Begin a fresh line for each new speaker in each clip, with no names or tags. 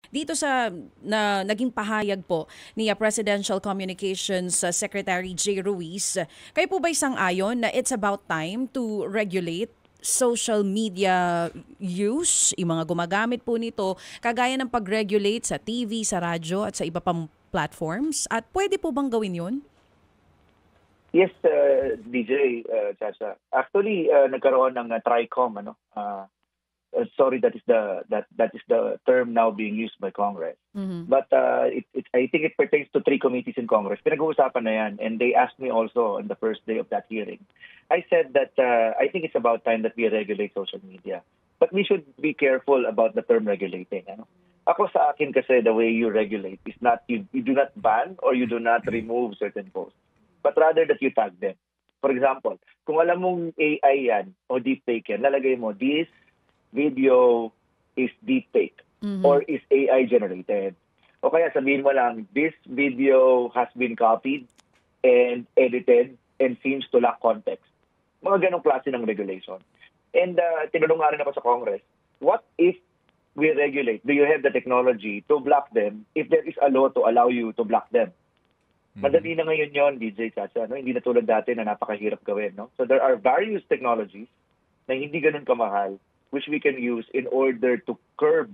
dito sa naging pahayag po ni Presidential Communications Secretary Jay Ruiz, kayo po ba sang-ayon na it's about time to regulate social media use, yung mga gumagamit po nito, kagaya ng pag-regulate sa TV, sa radyo at sa iba pang platforms? At pwede po bang gawin yun?
Yes, DJ, Chacha. Actually, nagkaroon ng TRICOM, ano? Sorry, that is the term now being used by Congress. But I think it pertains to 3 committees in Congress. Pinag-uusapan na yan, and they asked me also on the first day of that hearing. I said that I think it's about time that we regulate social media. But we should be careful about the term regulating. Ano? Ako sa akin kasi the way you regulate is not, you do not ban or you do not remove certain posts, but rather that you tag them. For example, kung alam mong AI yan o deepfake yan, lalagay mo, this video is deepfake or is AI generated. O kaya sabihin mo lang, this video has been copied and edited and seems to lack context. Mga ganong klase ng regulation. And tinanong nga rin ako sa Congress, what if we regulate? Do you have the technology to block them if there is a law to allow you to block them? Madali na ngayon yon, DJ Chacha. No? Hindi na tulad dati na napakahirap gawin. No? So there are various technologies na hindi ganun kamahal which we can use in order to curb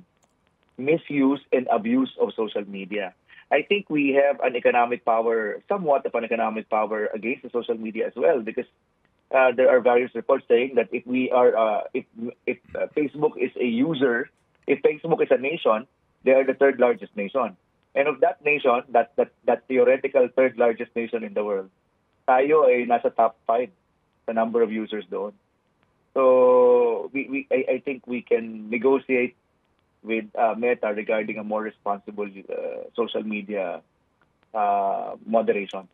misuse and abuse of social media. I think we have an economic power, somewhat of an economic power against the social media as well, because there are various reports saying that if Facebook is a user, if Facebook is a nation, they are the 3rd largest nation. And of that nation, that theoretical 3rd largest nation in the world, tayo ay nasa top 5 sa number of users doon. So I think we can negotiate with Meta regarding a more responsible social media moderation.